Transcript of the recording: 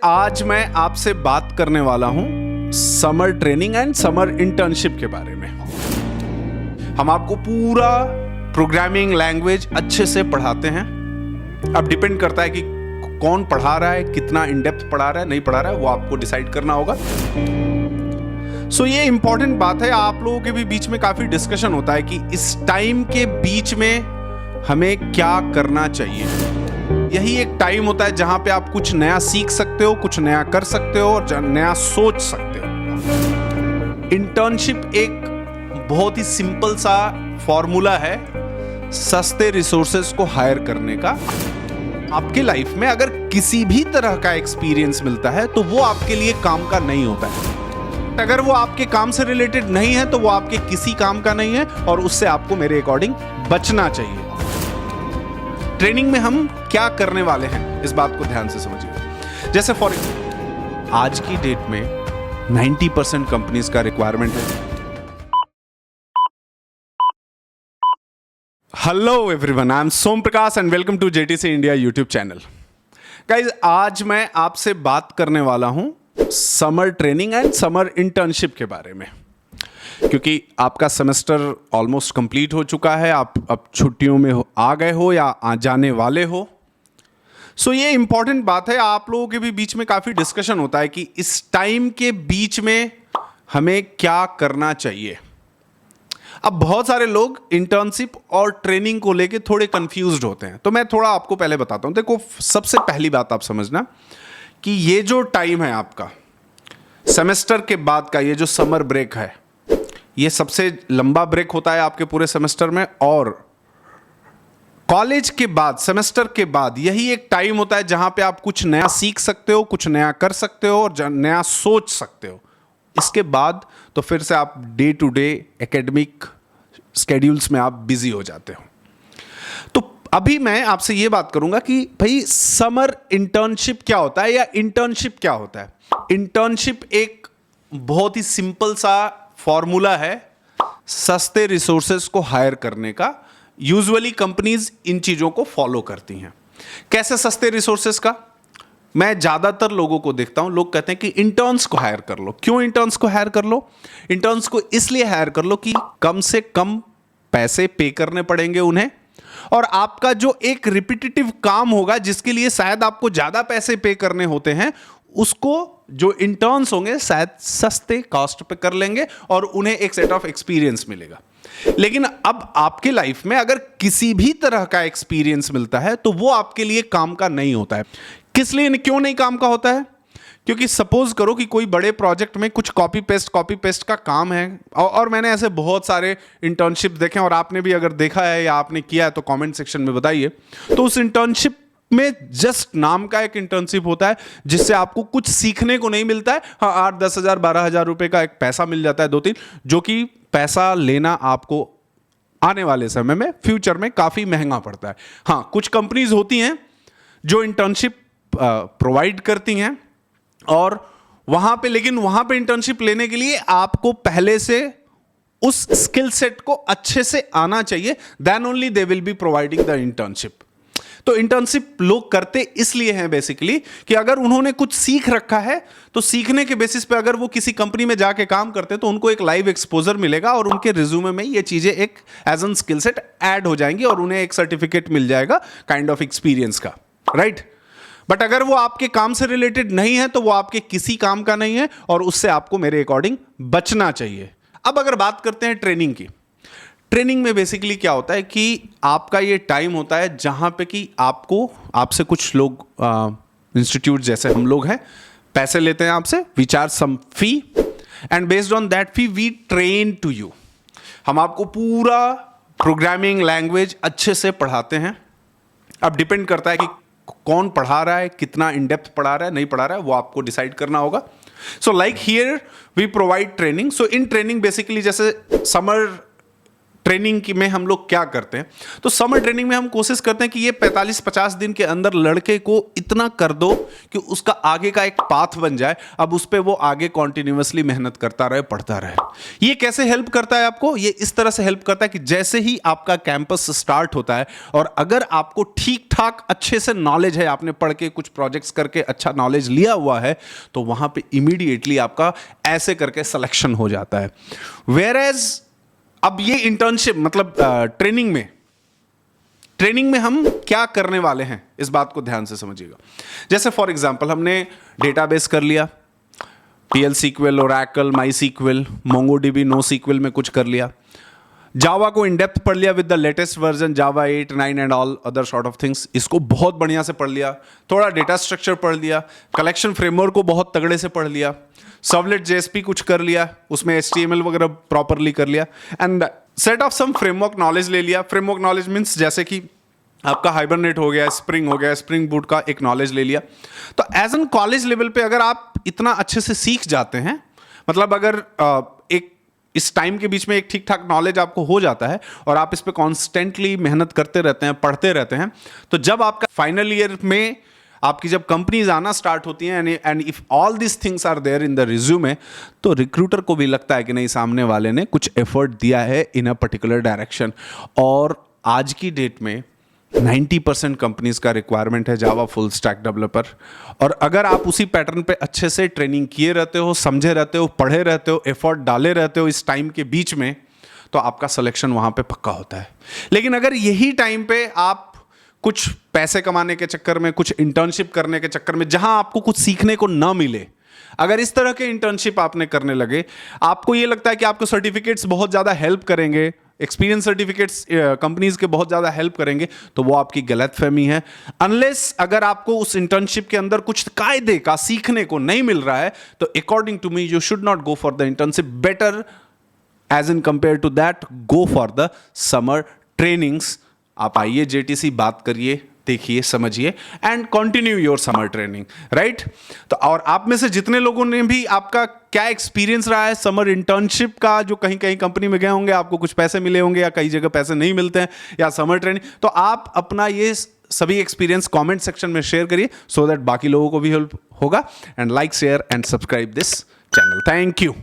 आज मैं आपसे बात करने वाला हूं summer training and summer internship के बारे में। हम आपको पूरा प्रोग्रामिंग लैंग्वेज अच्छे से पढ़ाते हैं। अब डिपेंड करता है कि कौन पढ़ा रहा है, कितना इन डेप्थ पढ़ा रहा है, नहीं पढ़ा रहा है, वो आपको डिसाइड करना होगा। सो ये इंपॉर्टेंट बात है। आप लोगों के भी बीच में काफी डिस्कशन होता है कि इस टाइम के बीच में हमें क्या करना चाहिए। यही एक टाइम होता है जहां पे आप कुछ नया सीख सकते हो, कुछ नया कर सकते हो और नया सोच सकते हो। इंटर्नशिप एक बहुत ही सिंपल सा फॉर्मूला है सस्ते रिसोर्सेज को हायर करने का। आपके लाइफ में अगर किसी भी तरह का एक्सपीरियंस मिलता है तो वो आपके लिए काम का नहीं होता है। अगर वो आपके काम से रिलेटेड नहीं है तो वो आपके किसी काम का नहीं है और उससे आपको मेरे अकॉर्डिंग बचना चाहिए। ट्रेनिंग में हम क्या करने वाले हैं इस बात को ध्यान से समझिए। जैसे फॉर आज की डेट में 90% कंपनीज का रिक्वायरमेंट है। Hello everyone, I am Som Prakash and welcome to JTC India YouTube channel. Guys, आज मैं आपसे बात करने वाला हूं summer training and summer internship के बारे में, क्योंकि आपका सेमेस्टर ऑलमोस्ट कंप्लीट हो चुका है। आप अब छुट्टियों में आ गए हो या आ जाने वाले हो। सो ये इंपॉर्टेंट बात है। आप लोगों के भी बीच में काफ़ी डिस्कशन होता है कि इस टाइम के बीच में हमें क्या करना चाहिए। अब बहुत सारे लोग इंटर्नशिप और ट्रेनिंग को लेके थोड़े कंफ्यूज्ड होते हैं, तो मैं थोड़ा आपको पहले बताता हूँ। देखो, सबसे पहली बात आप समझना कि ये जो टाइम है आपका सेमेस्टर के बाद का, ये जो समर ब्रेक है, ये सबसे लंबा ब्रेक होता है आपके पूरे सेमेस्टर में। और कॉलेज के बाद, सेमेस्टर के बाद, यही एक टाइम होता है जहां पे आप कुछ नया सीख सकते हो, कुछ नया कर सकते हो और नया सोच सकते हो। इसके बाद तो फिर से आप day to day academic schedules में आप बिजी हो जाते हो। तो अभी मैं आपसे ये बात करूंगा कि भाई समर इंटर्नशिप क्या होता है या इंटर्नशिप क्या होता है। इंटर्नशिप एक बहुत ही सिंपल सा फॉर्मूला है सस्ते रिसोर्सेज को हायर करने का। यूजुअली कंपनीज इन चीजों को फॉलो करती हैं। कैसे सस्ते रिसोर्सेज का? मैं ज्यादातर लोगों को देखता हूं, लोग कहते हैं कि इंटर्न्स को हायर कर लो। क्यों इंटर्न्स को हायर कर लो? इंटर्न्स को इसलिए हायर कर लो कि कम से कम पैसे पे करने पड़ेंगे उन्हें, और आपका जो एक रिपीटेटिव काम होगा जिसके लिए शायद आपको ज्यादा पैसे पे करने होते हैं, उसको जो इंटर्न्स होंगे शायद सस्ते कॉस्ट पे कर लेंगे और उन्हें एक सेट ऑफ एक्सपीरियंस मिलेगा। लेकिन अब आपके लाइफ में अगर किसी भी तरह का एक्सपीरियंस मिलता है तो वो आपके लिए काम का नहीं होता है। किस लिए, क्यों नहीं काम का होता है? क्योंकि सपोज करो कि कोई बड़े प्रोजेक्ट में कुछ कॉपी पेस्ट का काम है, और मैंने ऐसे बहुत सारे इंटर्नशिप देखे, और आपने भी अगर देखा है या आपने किया है तो कमेंट सेक्शन में बताइए। तो उस इंटर्नशिप में जस्ट नाम का एक इंटर्नशिप होता है जिससे आपको कुछ सीखने को नहीं मिलता है। हाँ, 8-10 हज़ार 12 हज़ार रुपए का एक पैसा मिल जाता है, 2-3, जो कि पैसा लेना आपको आने वाले समय में, फ्यूचर में काफी महंगा पड़ता है। हाँ, कुछ कंपनीज होती हैं जो इंटर्नशिप प्रोवाइड करती हैं, और वहां पे, लेकिन वहां पे इंटर्नशिप लेने के लिए आपको पहले से उस स्किल सेट को अच्छे से आना चाहिए। Then only they will be providing the internship. तो इंटर्नशिप लोग करते इसलिए हैं बेसिकली कि अगर उन्होंने कुछ सीख रखा है तो सीखने के बेसिस पे अगर वो किसी कंपनी में जाके काम करते तो उनको एक लाइव एक्सपोजर मिलेगा और उनके रिज्यूमे में ये चीजें एक as an skill set add हो जाएंगी और उन्हें एक सर्टिफिकेट मिल जाएगा काइंड ऑफ एक्सपीरियंस का, राइट। बट अगर वो आपके काम से रिलेटेड नहीं है तो वो आपके किसी काम का नहीं है और उससे आपको मेरे अकॉर्डिंग बचना चाहिए। अब अगर बात करते हैं ट्रेनिंग की, ट्रेनिंग में बेसिकली क्या होता है कि आपका ये टाइम होता है जहां पे कि आपसे कुछ लोग, इंस्टीट्यूट जैसे हम लोग हैं, पैसे लेते हैं आपसे, we charge some fee and based on that fee we train to you. हम आपको पूरा प्रोग्रामिंग लैंग्वेज अच्छे से पढ़ाते हैं। अब डिपेंड करता है कि कौन पढ़ा रहा है, कितना इन डेप्थ पढ़ा रहा है, नहीं पढ़ा रहा है, वो आपको डिसाइड करना होगा। So like here we provide training. So in training basically जैसे समर ट्रेनिंग की में हम लोग क्या करते हैं, तो समर ट्रेनिंग में हम कोशिश करते हैं कि ये 45-50 दिन के अंदर लड़के को इतना कर दो कि उसका आगे का एक पाथ बन जाए, अब उस पर वो आगे कॉन्टिन्यूसली मेहनत करता रहे, पढ़ता रहे। ये कैसे हेल्प करता है आपको? ये इस तरह से हेल्प करता है कि जैसे ही आपका कैंपस स्टार्ट होता है और अगर आपको ठीक ठाक अच्छे से नॉलेज है, आपने पढ़ के कुछ प्रोजेक्ट्स करके अच्छा नॉलेज लिया हुआ है, तो वहां पे इमीडिएटली आपका ऐसे करके सिलेक्शन हो जाता है। वेयर एज अब ये इंटर्नशिप मतलब ट्रेनिंग में हम क्या करने वाले हैं, इस बात को ध्यान से समझिएगा। जैसे फॉर एग्जांपल हमने डेटाबेस कर लिया, PL/SQL, Oracle, MySQL, MongoDB, NoSQL में कुछ कर लिया, जावा को इन डेप्थ पढ़ लिया with the latest version Java 8, 9 and all other sort of things, इसको बहुत बढ़िया से पढ़ लिया, थोड़ा डेटा स्ट्रक्चर पढ़ लिया, कलेक्शन फ्रेमवर्क को बहुत तगड़े से पढ़ लिया, सर्वलेट JSP कुछ कर लिया, उसमें HTML वगैरह प्रॉपरली कर लिया, and set of some framework knowledge ले लिया। फ्रेमवर्क नॉलेज मीन्स जैसे कि आपका हाइबरनेट हो गया, स्प्रिंग हो गया, स्प्रिंग बूट का एक नॉलेज ले लिया। तो एज एन कॉलेज लेवल पे अगर आप इतना अच्छे से सीख जाते हैं, मतलब अगर एक इस टाइम के बीच में एक ठीक ठाक नॉलेज आपको हो जाता है और आप इस पे कॉन्स्टेंटली मेहनत करते रहते हैं, पढ़ते रहते हैं, तो जब आपका फाइनल ईयर में आपकी जब कंपनीज आना स्टार्ट होती हैं and if all this things are there in the resume, तो रिक्रूटर को भी लगता है कि नहीं, सामने वाले ने कुछ एफर्ट दिया है इन अ पर्टिकुलर डायरेक्शन। और आज की डेट में 90% कंपनीज का रिक्वायरमेंट है जावा फुल स्टैक डेवलपर, और अगर आप उसी पैटर्न पे अच्छे से ट्रेनिंग किए रहते हो, समझे रहते हो, पढ़े रहते हो, एफर्ट डाले रहते हो इस टाइम के बीच में, तो आपका सिलेक्शन वहां पे पक्का होता है। लेकिन अगर यही टाइम पे आप कुछ पैसे कमाने के चक्कर में, कुछ इंटर्नशिप करने के चक्कर में, जहां आपको कुछ सीखने को ना मिले, अगर इस तरह के इंटर्नशिप आपने करने लगे, आपको ये लगता है कि आपको सर्टिफिकेट्स बहुत ज़्यादा हेल्प करेंगे, एक्सपीरियंस सर्टिफिकेट्स कंपनीज के बहुत ज़्यादा हेल्प करेंगे, तो वो आपकी गलतफहमी है। अनलेस अगर आपको उस इंटर्नशिप के अंदर कुछ कायदे का सीखने को नहीं मिल रहा है, तो according to me you should not go for the internship. Better as in compare to that go for the summer trainings. आप आइए JTC, बात करिए, देखिए, समझिए and continue your summer training, right. तो और आप में से जितने लोगों ने भी, आपका क्या एक्सपीरियंस रहा है समर इंटर्नशिप का, जो कहीं कहीं कंपनी में गए होंगे, आपको कुछ पैसे मिले होंगे या कई जगह पैसे नहीं मिलते हैं, या समर ट्रेनिंग, तो आप अपना ये सभी एक्सपीरियंस कमेंट सेक्शन में शेयर करिए, सो दैट बाकी लोगों को भी हेल्प होगा। And like, share and subscribe this channel. Thank you.